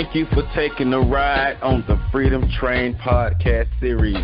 Thank you for taking a ride on the Freedom Train podcast series.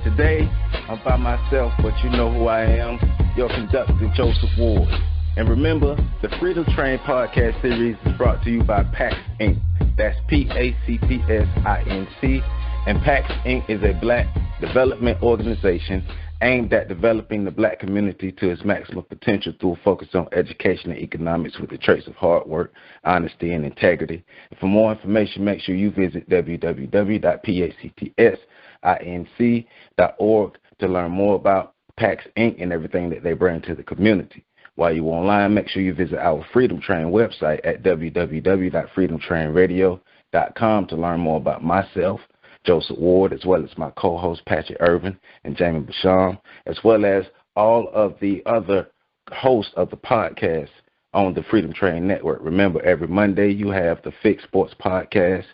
Today, I'm by myself, but you know who I am, your conductor, Joseph Ward. And remember, the Freedom Train podcast series is brought to you by PACS, Inc. That's PACPS-INC. And PACS, Inc. is a black development organization aimed at developing the black community to its maximum potential through a focus on education and economics with the traits of hard work, honesty, and integrity. And for more information, make sure you visit www.pacsinc.org to learn more about PACS, Inc. and everything that they bring to the community. While you're online, make sure you visit our Freedom Train website at www.freedomtrainradio.com to learn more about myself, Joseph Ward, as well as my co-hosts Patrick Irvin and Jamie Basham, as well as all of the other hosts of the podcast on the Freedom Train Network. Remember, every Monday you have the Fix Sports Podcast.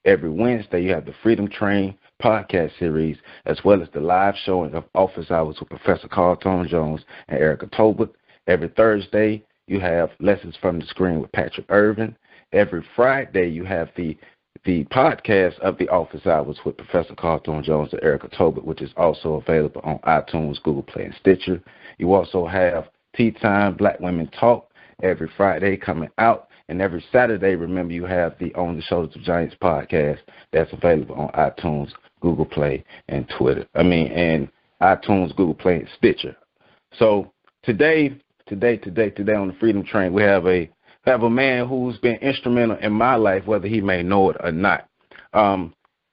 Every Wednesday you have the Freedom Train podcast series, as well as the live showing of Office Hours with Professor Carlton Jones and Erica Tobert. Every Thursday you have Lessons from the Screen with Patrick Irvin. Every Friday you have the podcast of the Office Hours with Professor Carlton Jones and Erica Tobert, which is also available on iTunes, Google Play, and Stitcher. You also have Tea Time Black Women Talk every Friday coming out. And every Saturday, remember, you have the On the Shoulders of Giants podcast that's available on iTunes, Google Play, and and iTunes, Google Play, and Stitcher. So today on the Freedom Train, we have a man who's been instrumental in my life, whether he may know it or not.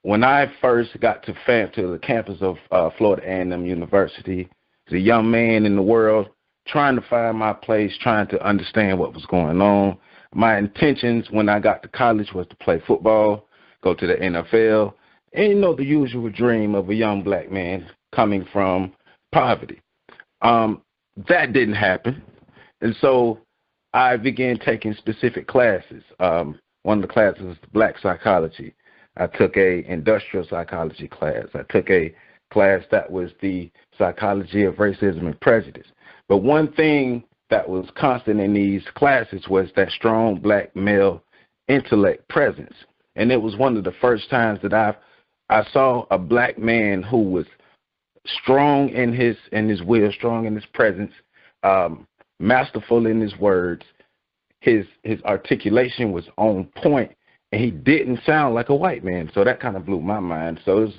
When I first got to the campus of Florida A&M University, as a young man in the world, trying to find my place, trying to understand what was going on. My intentions when I got to college was to play football, go to the NFL, and the usual dream of a young black man coming from poverty. That didn't happen, and so I began taking specific classes. One of the classes was black psychology. I took a industrial psychology class. I took a class that was the psychology of racism and prejudice. But one thing that was constant in these classes was that strong black male intellect presence. And it was one of the first times that I saw a black man who was strong in his will, strong in his presence, masterful in his words. His articulation was on point, and he didn't sound like a white man. So that kind of blew my mind. So it's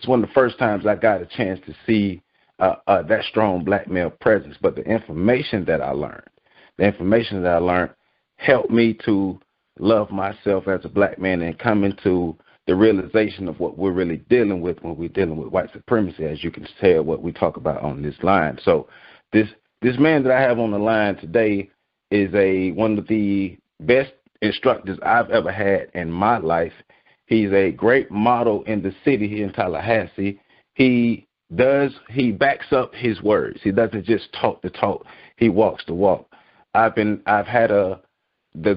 one of the first times I got a chance to see that strong black male presence. But the information that I learned helped me to love myself as a black man and come into the realization of what we're really dealing with when we're dealing with white supremacy, as you can tell what we talk about on this line. So this man that I have on the line today is one of the best instructors I've ever had in my life. He's a great model in the city here in Tallahassee. He backs up his words. He doesn't just talk the talk. He walks the walk. I've had the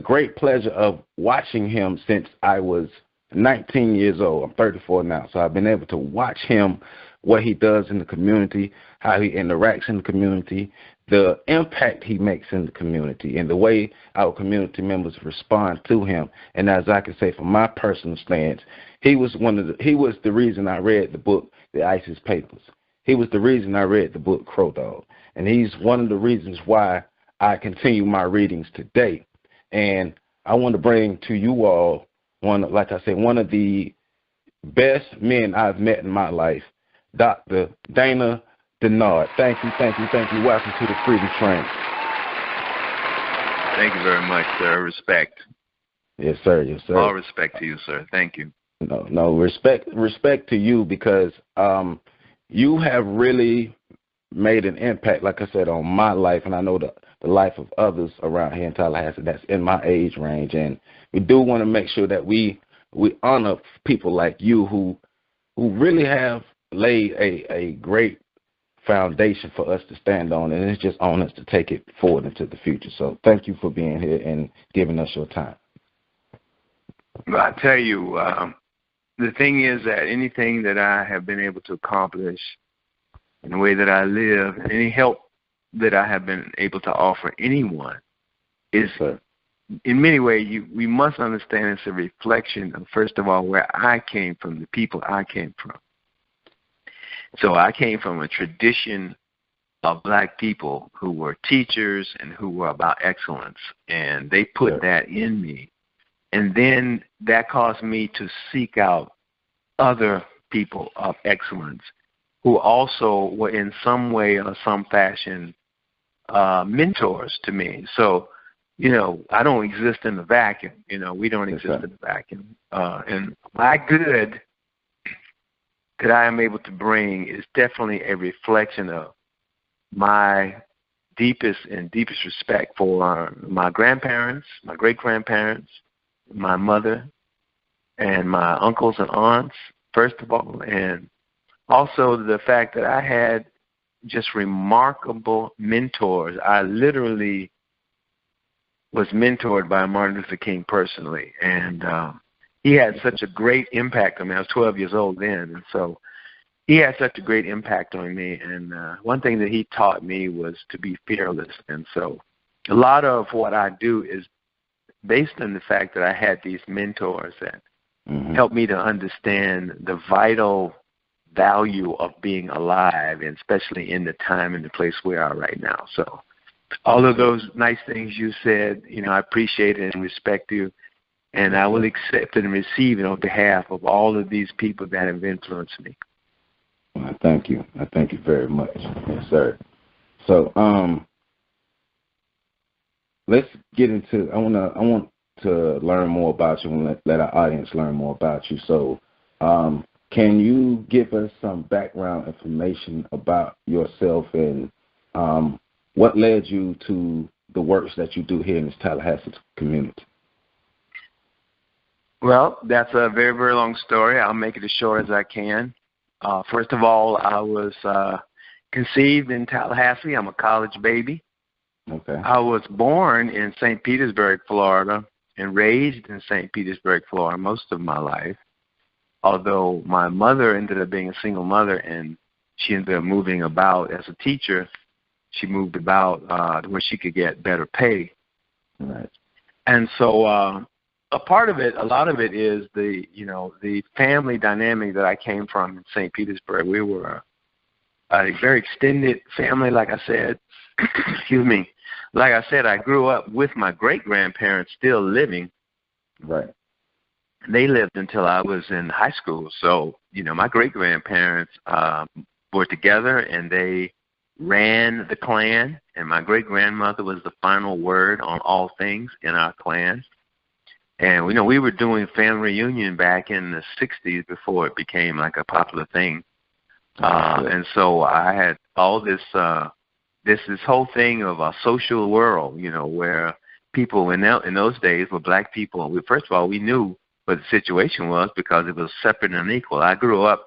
great pleasure of watching him since I was 19 years old. I'm 34 now, so I've been able to watch him, what he does in the community, how he interacts in the community, the impact he makes in the community, and the way our community members respond to him. And as I can say from my personal stance, he was the reason I read the book, The ISIS Papers. He was the reason I read the book, Crow Dog. And he's one of the reasons why I continue my readings today. And I want to bring to you all one of the best men I've met in my life, Dr. Dennard. Thank you. Welcome to the Freedom Train. Thank you very much, sir. Respect. Yes, sir. All respect to you, sir. Thank you. No, respect to you, because you have really made an impact, like I said, on my life, and I know the life of others around here in Tallahassee that's in my age range. And we do want to make sure that we honor people like you who really have laid a great foundation for us to stand on, and it's just on us to take it forward into the future. So thank you for being here and giving us your time. Well, I tell you, the thing is that anything that I have been able to accomplish in the way that I live, any help that I have been able to offer anyone is in many ways, we must understand it's a reflection of, first of all, where I came from, the people I came from. So I came from a tradition of black people who were teachers and who were about excellence, and they put that in me. And then that caused me to seek out other people of excellence who also were in some way or some fashion mentors to me. So, I don't exist in a vacuum. We don't exist in a vacuum. And my good that I am able to bring is definitely a reflection of my deepest respect for my grandparents, my great-grandparents, my mother, and my uncles and aunts, first of all, and also the fact that I had just remarkable mentors. I literally was mentored by Martin Luther King personally, and he had such a great impact on me. I was 12 years old then, and so he had such a great impact on me. And one thing that he taught me was to be fearless. And so a lot of what I do is based on the fact that I had these mentors that helped me to understand the vital value of being alive, and especially in the time and the place we are right now. So all of those nice things you said, I appreciate it and respect you. And I will accept and receive it on behalf of all of these people that have influenced me. Well, thank you. I thank you very much. Yes, sir. So, let's get into. I want to learn more about you and let our audience learn more about you. So, can you give us some background information about yourself and what led you to the works that you do here in this Tallahassee community? Well, that's a very, very long story. I'll make it as short as I can. First of all, I was conceived in Tallahassee. I'm a college baby. Okay. I was born in St. Petersburg, Florida, and raised in St. Petersburg, Florida most of my life, although my mother ended up being a single mother, and she ended up moving about as a teacher. She moved about where she could get better pay. Right. And so a lot of it is the family dynamic that I came from in St. Petersburg. We were a very extended family, like I said. Excuse me. Like I said, I grew up with my great-grandparents still living. Right. They lived until I was in high school. So, my great-grandparents were together, and they ran the clan, and my great-grandmother was the final word on all things in our clan. And, we were doing family reunion back in the 60s before it became like a popular thing. And so I had all this whole thing of a social world, where people in those days were black people. First of all, we knew what the situation was because it was separate and unequal. I grew up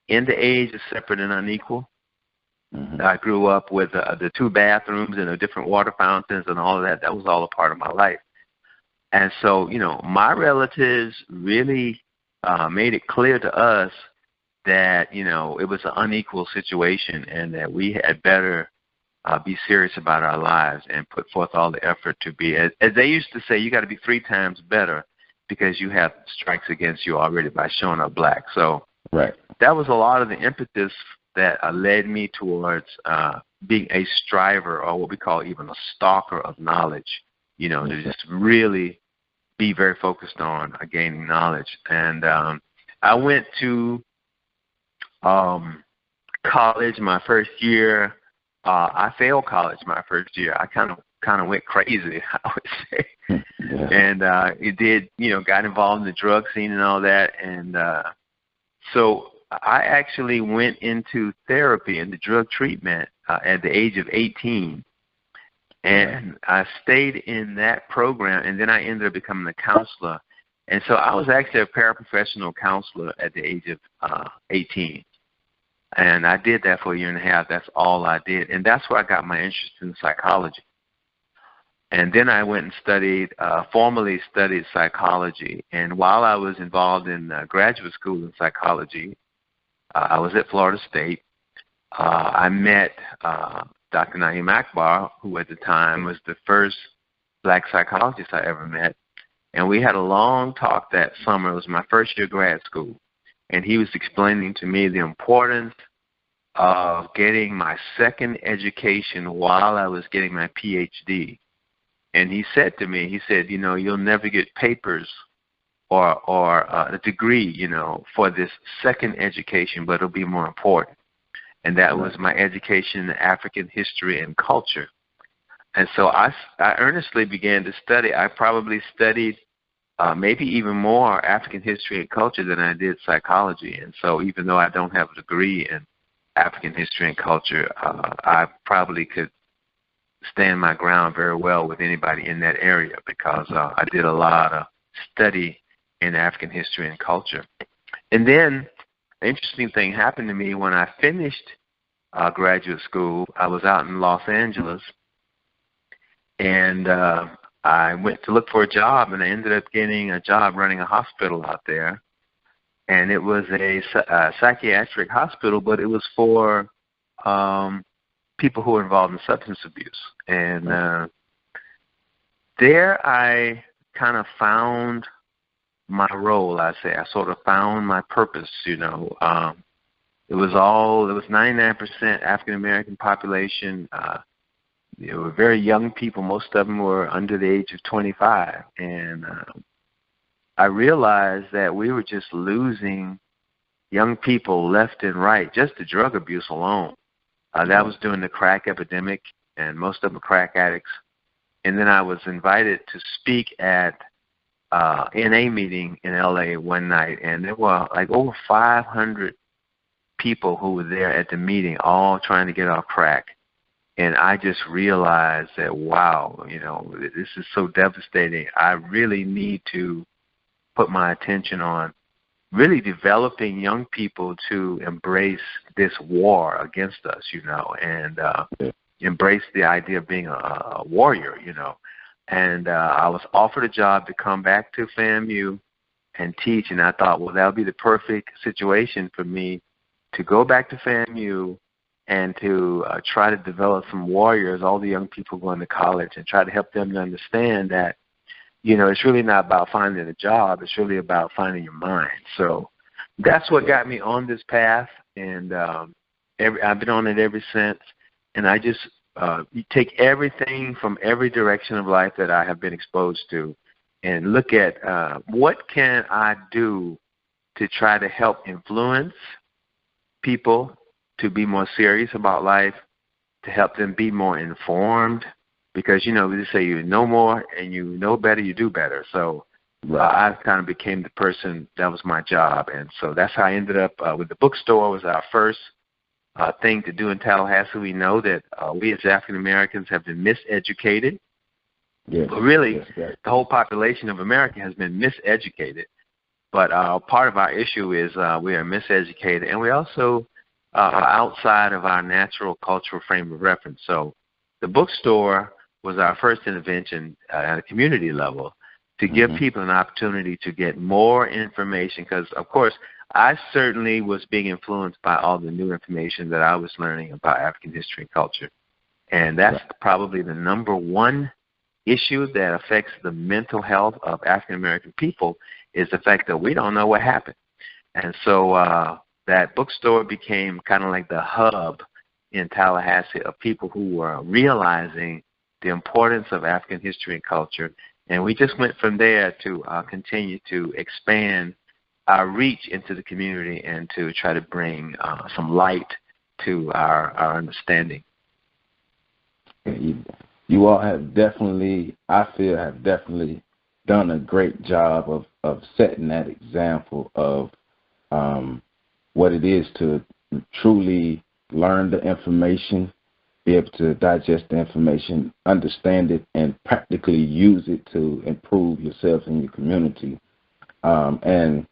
in the age of separate and unequal. Mm-hmm. I grew up with the two bathrooms and the different water fountains and all of that. That was all a part of my life. And so, my relatives really made it clear to us that, it was an unequal situation and that we had better be serious about our lives and put forth all the effort to be, as they used to say, you got to be 3 times better because you have strikes against you already by showing up black. So right. That was a lot of the impetus that led me towards being a striver, or what we call even a stalker of knowledge, to just really be very focused on gaining knowledge. And I went to college my first year. I failed college my first year. I kind of went crazy, I would say. Yeah. And it did, got involved in the drug scene and all that. And so I actually went into therapy and the drug treatment at the age of 18. And I stayed in that program, and then I ended up becoming a counselor. And so I was actually a paraprofessional counselor at the age of 18. And I did that for a year and a half. That's all I did. And that's where I got my interest in psychology. And then I went and formally studied psychology. And while I was involved in graduate school in psychology, I was at Florida State. I met Dr. Naeem Akbar, who at the time was the first black psychologists I ever met. And we had a long talk that summer. It was my first year of grad school. And he was explaining to me the importance of getting my second education while I was getting my PhD. And he said to me, he said, you know, you'll never get papers or a degree, you know, for this second education, but it'll be more important. And that was my education in African history and culture. And so I earnestly began to study. I probably studied maybe even more African history and culture than I did psychology. And so even though I don't have a degree in African history and culture, I probably could stand my ground very well with anybody in that area because I did a lot of study in African history and culture. And then an interesting thing happened to me when I finished graduate school. I was out in Los Angeles, and I went to look for a job, and I ended up getting a job running a hospital out there. And it was a psychiatric hospital, but it was for people who were involved in substance abuse. And there I kind of found my role, I say. I sort of found my purpose, you know. It was 99% African-American population. They were very young people. Most of them were under the age of 25. And I realized that we were just losing young people left and right, just the drug abuse alone. That was during the crack epidemic, and most of them were crack addicts. And then I was invited to speak at NA meeting in LA one night, and there were like over 500 people who were there at the meeting, all trying to get off crack. And I just realized that, wow, you know, this is so devastating. I really need to put my attention on really developing young people to embrace this war against us, you know, and embrace the idea of being a warrior, you know. And I was offered a job to come back to FAMU and teach, and I thought, well, that would be the perfect situation for me to go back to FAMU and to try to develop some warriors, all the young people going to college, and try to help them to understand that, you know, it's really not about finding a job. It's really about finding your mind. So that's what got me on this path, and I've been on it ever since. And I just take everything from every direction of life that I have been exposed to and look at what can I do to try to help influence people to be more serious about life, to help them be more informed. Because, you know, they say you know more and you know better, you do better. So I kind of became the person, that was my job. And so that's how I ended up with the bookstore. Was our first thing to do in Tallahassee. We know that we as African Americans have been miseducated. Yes. But really, the whole population of America has been miseducated. But part of our issue is we are miseducated, and we also are outside of our natural cultural frame of reference. So the bookstore was our first intervention at a community level to give people an opportunity to get more information because, of course, I certainly was being influenced by all the new information that I was learning about African history and culture. And that's probably the number one issue that affects the mental health of African American people is the fact that we don't know what happened. And so that bookstore became kind of like the hub in Tallahassee of people who were realizing the importance of African history and culture. And we just went from there to continue to expand our reach into the community and to try to bring some light to our understanding. You all have definitely, I feel, have definitely done a great job of setting that example of what it is to truly learn the information, be able to digest the information, understand it, and practically use it to improve yourself and your community. And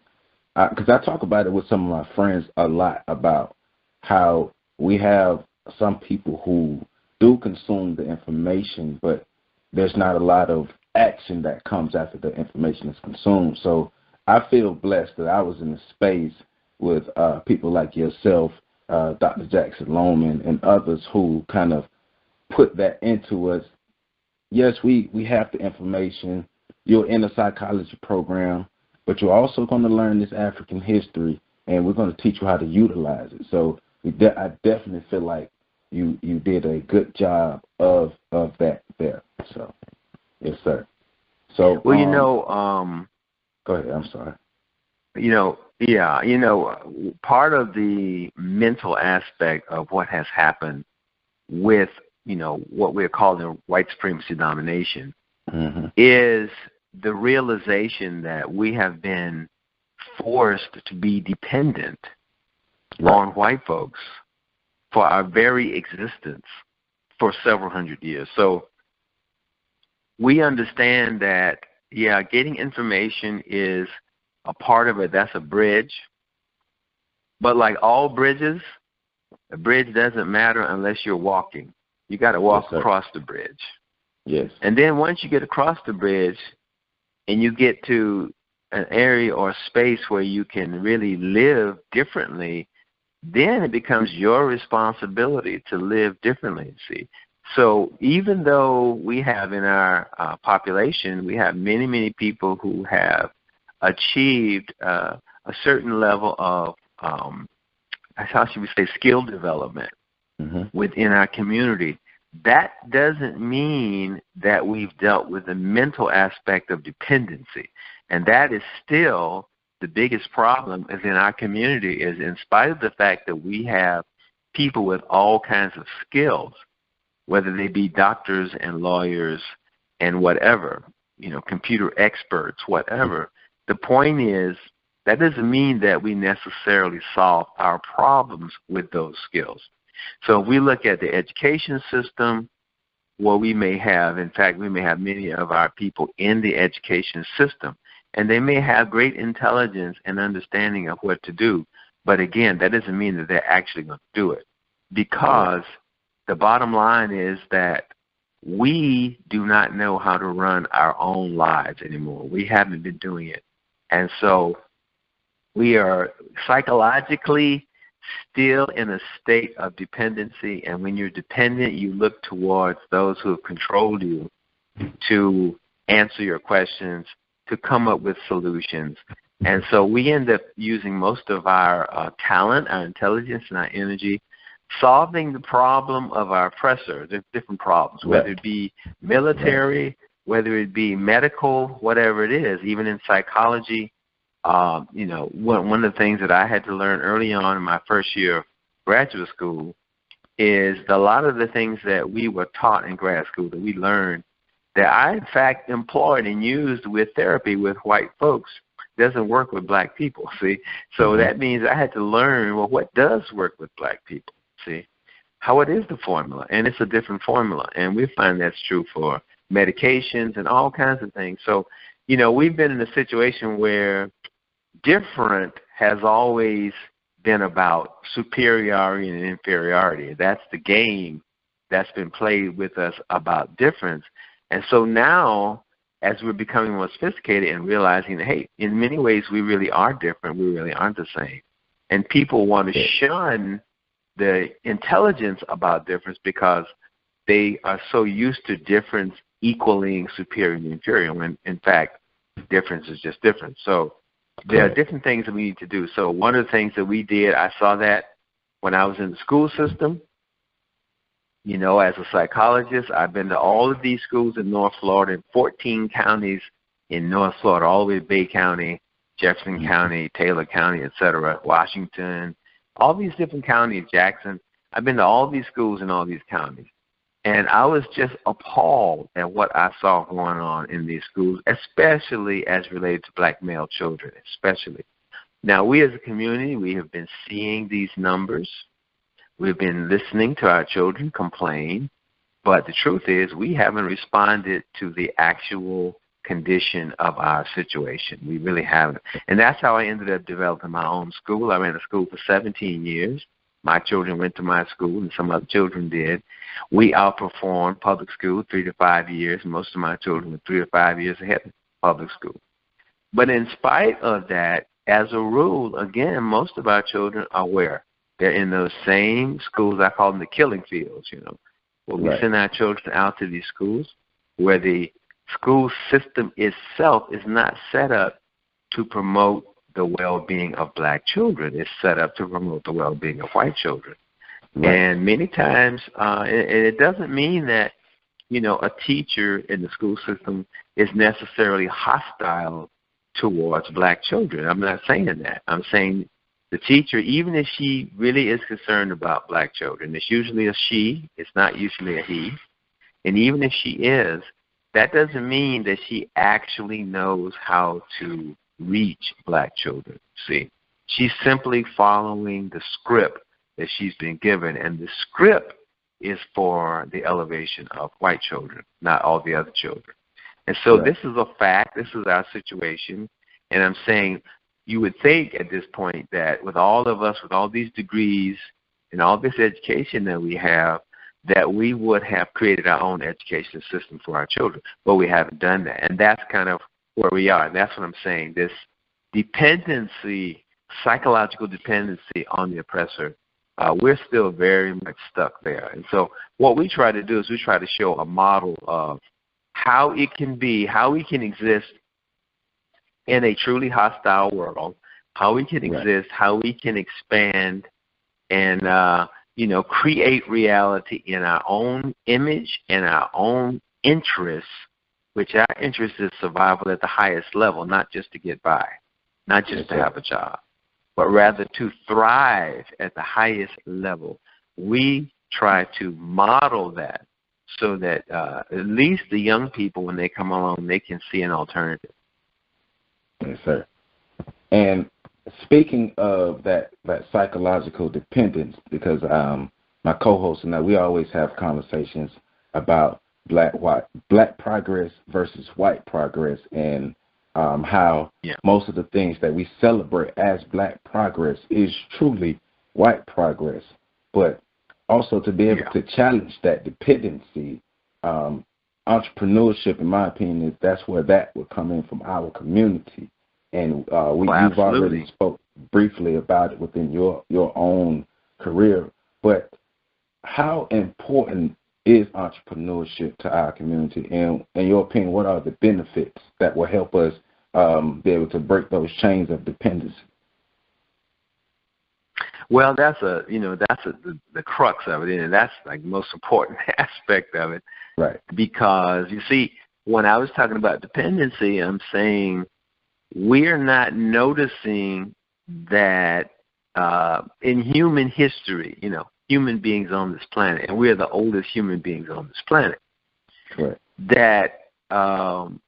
because I talk about it with some of my friends a lot about how we have some people who do consume the information, but there's not a lot of action that comes after the information is consumed. So I feel blessed that I was in a space with people like yourself, Dr. Jackson Lohman, and others who kind of put that into us, yes, we have the information. You're in a psychology program, but you're also going to learn this African history, and we're going to teach you how to utilize it. So I definitely feel like you did a good job of that there. So, yes, sir. So, well, go ahead. I'm sorry. Part of the mental aspect of what has happened with, what we're calling white supremacy domination is the realization that we have been forced to be dependent on white folks for our very existence for several hundred years. So we understand that, getting information is a part of it. That's a bridge. But like all bridges, a bridge doesn't matter unless you're walking. You got to walk across the bridge. Yes. And then once you get across the bridge and you get to an area or space where you can really live differently, then it becomes your responsibility to live differently, see. So even though we have in our population, we have many, many people who have achieved a certain level of, how should we say, skill development within our community, that doesn't mean that we've dealt with the mental aspect of dependency. And that is still the biggest problem is in our community, is in spite of the fact that we have people with all kinds of skills, whether they be doctors and lawyers and whatever, computer experts, whatever. The point is, that doesn't mean that we necessarily solve our problems with those skills. So if we look at the education system, we may have many of our people in the education system, and they may have great intelligence and understanding of what to do. But again, that doesn't mean that they're actually going to do it, because the bottom line is that we do not know how to run our own lives anymore. We haven't been doing it. And so we are psychologically still in a state of dependency. And when you're dependent, you look towards those who have controlled you to answer your questions, to come up with solutions. And so we end up using most of our talent, our intelligence, and our energy solving the problem of our oppressor. There's different problems, whether it be military, whether it be medical, whatever it is. Even in psychology, one of the things that I had to learn early on in my first year of graduate school is a lot of the things that we were taught in grad school that we learned that I, in fact, employed and used with therapy with white folks doesn't work with black people, see? So that means I had to learn, what does work with black people, see? How it is the formula, and it's a different formula. And we find that's true for medications and all kinds of things. So, we've been in a situation where different has always been about superiority and inferiority. That's the game that's been played with us about difference. And so now, as we're becoming more sophisticated and realizing that, hey, in many ways we really are different, we really aren't the same. And people want to shun the intelligence about difference because they are so used to difference equaling superior and inferior, when in fact difference is just different. So there are different things that we need to do. So one of the things that we did, I saw that when I was in the school system. As a psychologist, I've been to all of these schools in North Florida, in 14 counties in North Florida, all the way to Bay County, Jefferson County, Taylor County, etc., Washington, all these different counties, Jackson. I've been to all these schools in all these counties. And I was just appalled at what I saw going on in these schools, especially as related to black male children, especially. Now, we as a community, we have been seeing these numbers. We've been listening to our children complain, but the truth is we haven't responded to the actual condition of our situation. We really haven't. And that's how I ended up developing my own school. I ran a school for 17 years. My children went to my school, and some other children did. We outperformed public school 3 to 5 years. Most of my children were 3 to 5 years ahead of public school. But in spite of that, as a rule, again, most of our children are where? They're in those same schools. I call them the killing fields, where we send our children out to these schools. where the school system itself is not set up to promote the well-being of black children. It's set up to promote the well-being of white children. Right. And many times, and it doesn't mean that, a teacher in the school system is necessarily hostile towards black children. I'm not saying that. I'm saying the teacher, even if she really is concerned about black children, it's usually a she, it's not usually a he, and even if she is, that doesn't mean that she actually knows how to reach black children. See, she's simply following the script that she's been given, and the script is for the elevation of white children, not all the other children. And so This is a fact. This is our situation. And I'm saying you would think at this point that with all of us, with all these degrees and all this education that we have, that we would have created our own education system for our children. But we haven't done that. And that's kind of where we are. And that's what I'm saying. This dependency, psychological dependency on the oppressor, we're still very much stuck there. And so what we try to do is we try to show a model of how it can be, how we can exist in a truly hostile world, how we can exist, how we can expand and, create reality in our own image and our own interests, which our interest is survival at the highest level, not just to get by, not just to have a job, but rather to thrive at the highest level. We try to model that so that at least the young people, when they come along, they can see an alternative. Yes, sir. And speaking of that psychological dependence, because my co-host and I, we always have conversations about black progress versus white progress, and how most of the things that we celebrate as black progress is truly white progress. But also to be able to challenge that dependency, entrepreneurship, in my opinion, that's where that would come in from our community. And you've already spoke briefly about it within your own career. But how important is entrepreneurship to our community? And in your opinion, what are the benefits that will help us be able to break those chains of dependency? Well, that's the crux of it, and that's like the most important aspect of it. Right. Because you see, when I was talking about dependency, I'm saying we're not noticing that in human history, human beings on this planet, and we're the oldest human beings on this planet. Right. That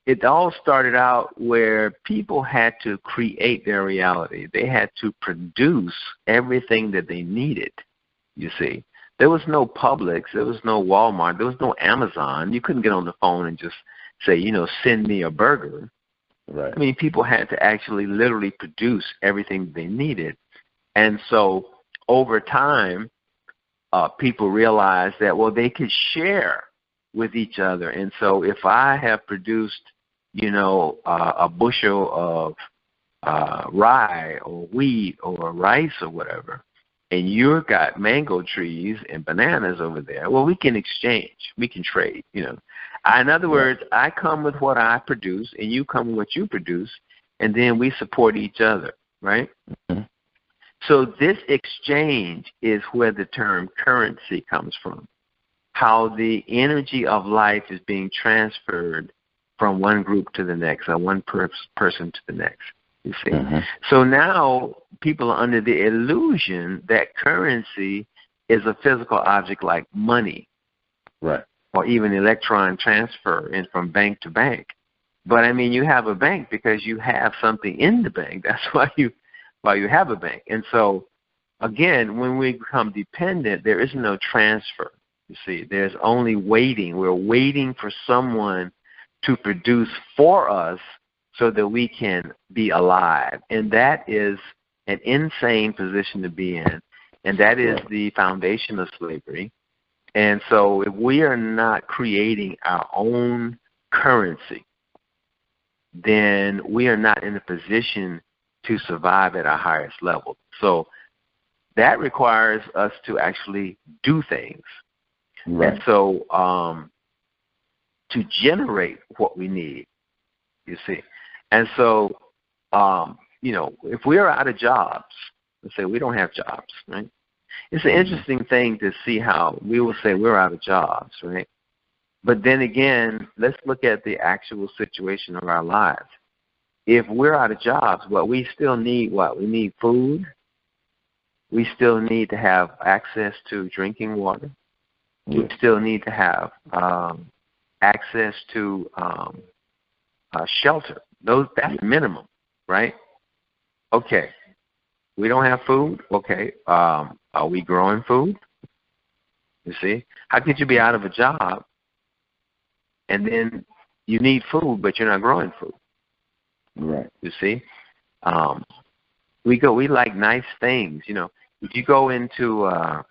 it all started out where people had to create their reality. They had to produce everything that they needed, you see. There was no Publix. There was no Walmart. There was no Amazon. You couldn't get on the phone and just say, send me a burger. Right. I mean, people had to actually literally produce everything they needed. And so over time, people realized that, they could share with each other. And so if I have produced, a bushel of rye or wheat or rice or whatever, and you've got mango trees and bananas over there, we can exchange. We can trade, In other words, I come with what I produce, and you come with what you produce, and then we support each other, right? Mm-hmm. So this exchange is where the term currency comes from, how the energy of life is being transferred from one group to the next, or one person to the next, you see. Mm-hmm. So now people are under the illusion that currency is a physical object like money. Right. Or even electron transfer from bank to bank. But, I mean, you have a bank because you have something in the bank. That's why you have a bank. And so, again, when we become dependent, there is no transfer, you see. There's only waiting. We're waiting for someone to produce for us so that we can be alive. And that is an insane position to be in. And that is the foundation of slavery. And so if we are not creating our own currency, then we are not in a position to survive at our highest level. So that requires us to actually do things. Right. And so to generate what we need, you see. And so, if we're out of jobs, let's say we don't have jobs, right? It's an interesting thing to see how we will say we're out of jobs, right? But then again, let's look at the actual situation of our lives. If we're out of jobs, we still need what? We need food. We still need to have access to drinking water. We still need to have access to shelter. That's minimum, right? Okay. We don't have food. Okay. Are we growing food? You see? How could you be out of a job and then you need food, but you're not growing food? Right. You see? We like nice things. If you go into a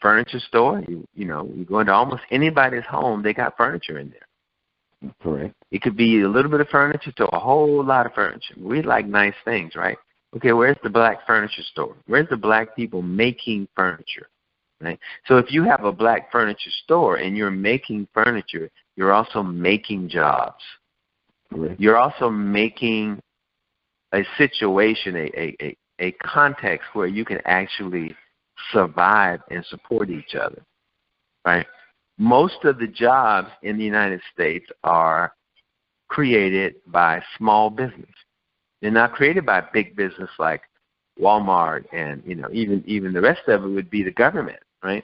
furniture store, you go into almost anybody's home, they got furniture in there. Correct. It could be a little bit of furniture to a whole lot of furniture. We like nice things, right? Okay, where's the black furniture store? Where's the black people making furniture? Right? So if you have a black furniture store and you're making furniture, you're also making jobs. Correct. You're also making a situation, a context where you can actually survive and support each other, right? Most of the jobs in the United States are created by small business. They're not created by big business like Walmart and, even the rest of it would be the government, right?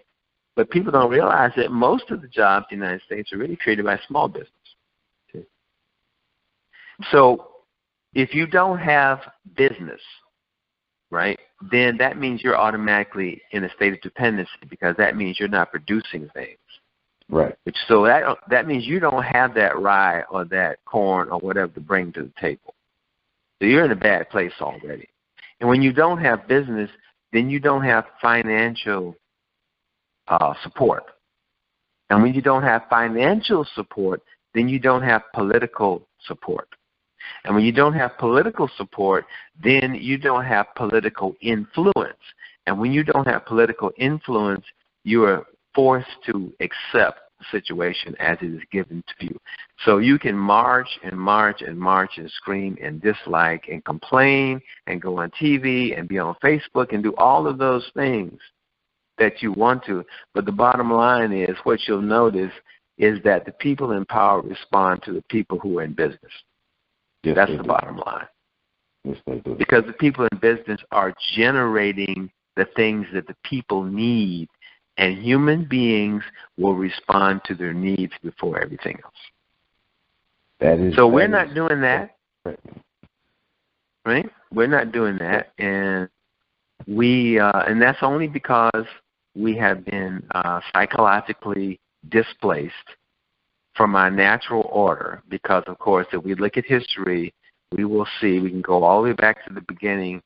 But people don't realize that most of the jobs in the United States are really created by small business. Okay? So if you don't have business, right, then that means you're automatically in a state of dependency because that means you're not producing things. Right. So that means you don't have that rye or that corn or whatever to bring to the table. So you're in a bad place already. And when you don't have business, then you don't have financial support. And when you don't have financial support, then you don't have political support. And when you don't have political support, then you don't have political influence. And when you don't have political influence, you are forced to accept the situation as it is given to you. So you can march and march and march and scream and dislike and complain and go on TV and be on Facebook and do all of those things that you want to. But the bottom line is what you'll notice is that the people in power respond to the people who are in business. Yes, that's the bottom line. Yes, they do. Because the people in business are generating the things that the people need, and human beings will respond to their needs before everything else. So we're not doing that, right? We're not doing that, and and that's only because we have been psychologically displaced from our natural order. Because, of course, if we look at history, we will see, we can go all the way back to the beginning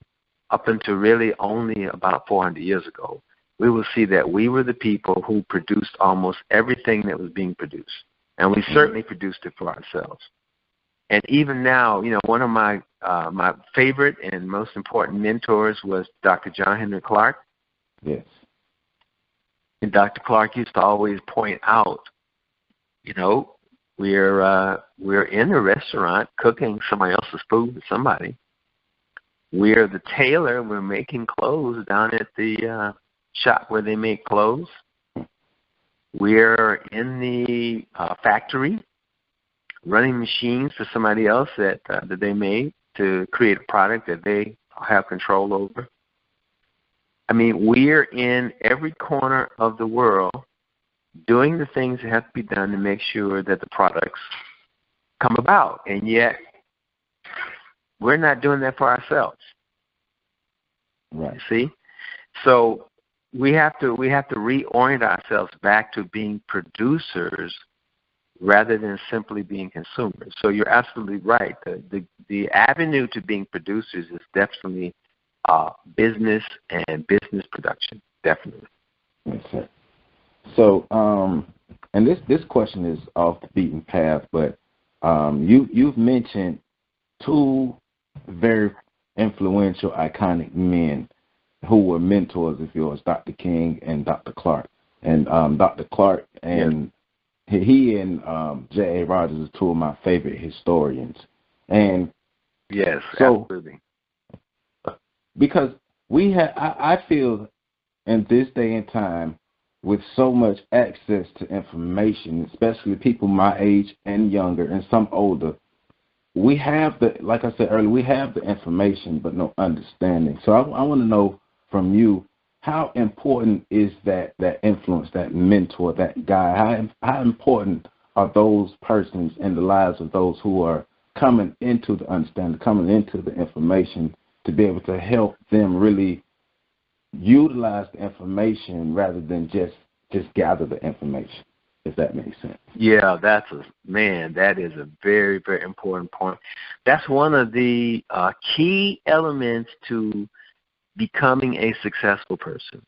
up until really only about 400 years ago. We will see that we were the people who produced almost everything that was being produced. And we certainly produced it for ourselves. And even now, one of my favorite and most important mentors was Dr. John Henry Clark. Yes. And Dr. Clark used to always point out, we're in a restaurant cooking somebody else's food with somebody. We're the tailor. We're making clothes down at the shop where they make clothes. We're in the factory running machines for somebody else that they made to create a product that they have control over. I mean, we're in every corner of the world doing the things that have to be done to make sure that the products come about. And yet, we're not doing that for ourselves. Right. You see? So we have to reorient ourselves back to being producers rather than simply being consumers. So you're absolutely right. The avenue to being producers is definitely business and business production. Definitely. Yes, sir. So, and this question is off the beaten path, but you've mentioned two very influential, iconic men who were mentors of yours, Dr. King and Dr. Clark. And Dr. Clark and he and J.A. Rogers are two of my favorite historians. And yes, so, absolutely. Because I feel in this day and time, with so much access to information, especially people my age and younger and some older, we have like I said earlier, we have the information but no understanding. So I want to know from you, how important is that influence, that mentor, that guy? How important are those persons in the lives of those who are coming into the understanding, coming into the information, to be able to help them really utilize the information rather than just gather the information, if that makes sense? Yeah, that is a very, very important point. That's one of the key elements to becoming a successful person.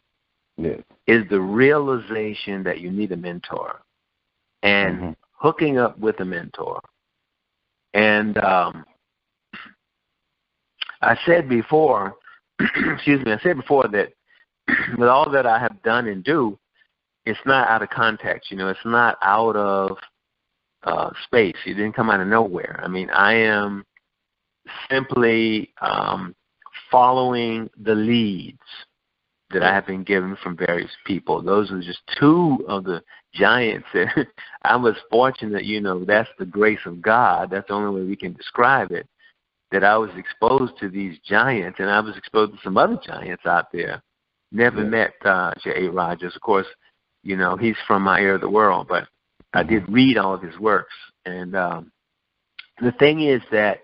Yes. Is the realization that you need a mentor and hooking up with a mentor. And I said before, that with all that I have done and do, it's not out of context. It's not out of space. It didn't come out of nowhere. I mean, I am simply following the leads that I have been given from various people. Those are just two of the giants that I was fortunate, that's the grace of God. That's the only way we can describe it, that I was exposed to these giants, and I was exposed to some other giants out there. Never met J.A. Rogers. Of course, he's from my area of the world, but I did read all of his works. And the thing is that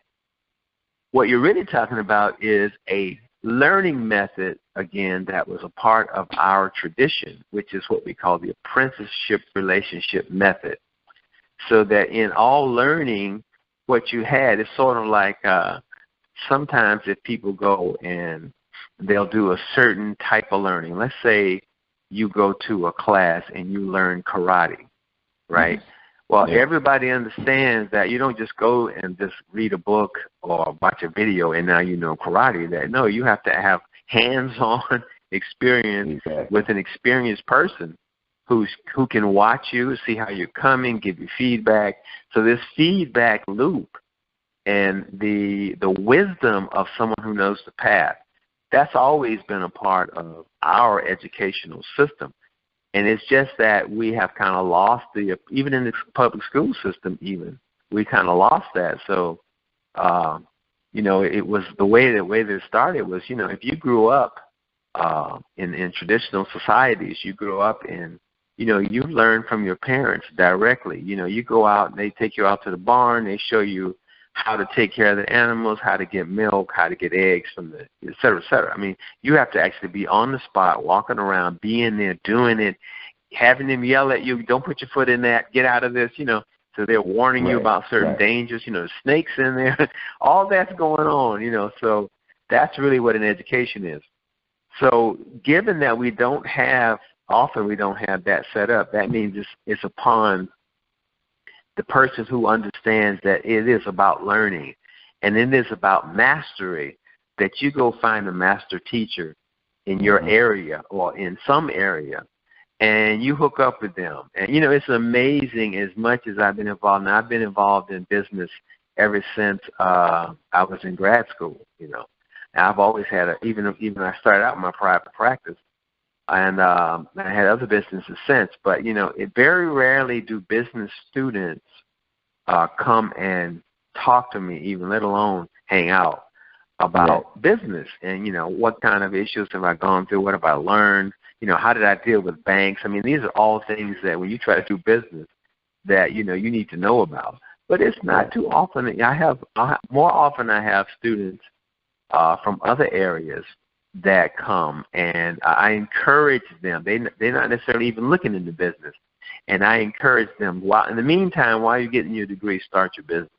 what you're really talking about is a learning method, again, that was a part of our tradition, which is what we call the apprenticeship relationship method. So that in all learning, what you had is sort of like sometimes if people go and they'll do a certain type of learning. Let's say you go to a class and you learn karate, right? Well, everybody understands that you don't just go and just read a book or watch a video and now you know karate. No, you have to have hands-on experience with an experienced person who can watch you, see how you're coming, give you feedback. So this feedback loop and the wisdom of someone who knows the path, that's always been a part of our educational system. And it's just that we have kind of lost even in the public school system, we kind of lost that. So, it was the way that it started was, if you grew up in traditional societies, you grew up in, you learn from your parents directly. You go out and they take you out to the barn, they show you how to take care of the animals, how to get milk, how to get eggs from et cetera, et cetera. I mean, you have to actually be on the spot, walking around, being there, doing it, having them yell at you, don't put your foot in that, get out of this, so they're warning you about certain dangers, snakes in there, all that's going on, so that's really what an education is. So given that we don't have that set up, that means it's upon the person who understands that it is about learning and it is about mastery, that you go find a master teacher in your area or in some area and you hook up with them. And, it's amazing as much as I've been involved. And I've been involved in business ever since I was in grad school, And I've always had even when I started out my private practice, and I had other businesses since, but, it very rarely do business students come and talk to me, even let alone hang out about business and, what kind of issues have I gone through, what have I learned, how did I deal with banks? I mean, these are all things that when you try to do business that, you need to know about. But it's not too often. More often I have students from other areas that come, and I encourage them. They're not necessarily even looking into business, and I encourage them. In the meantime, while you're getting your degree, start your business.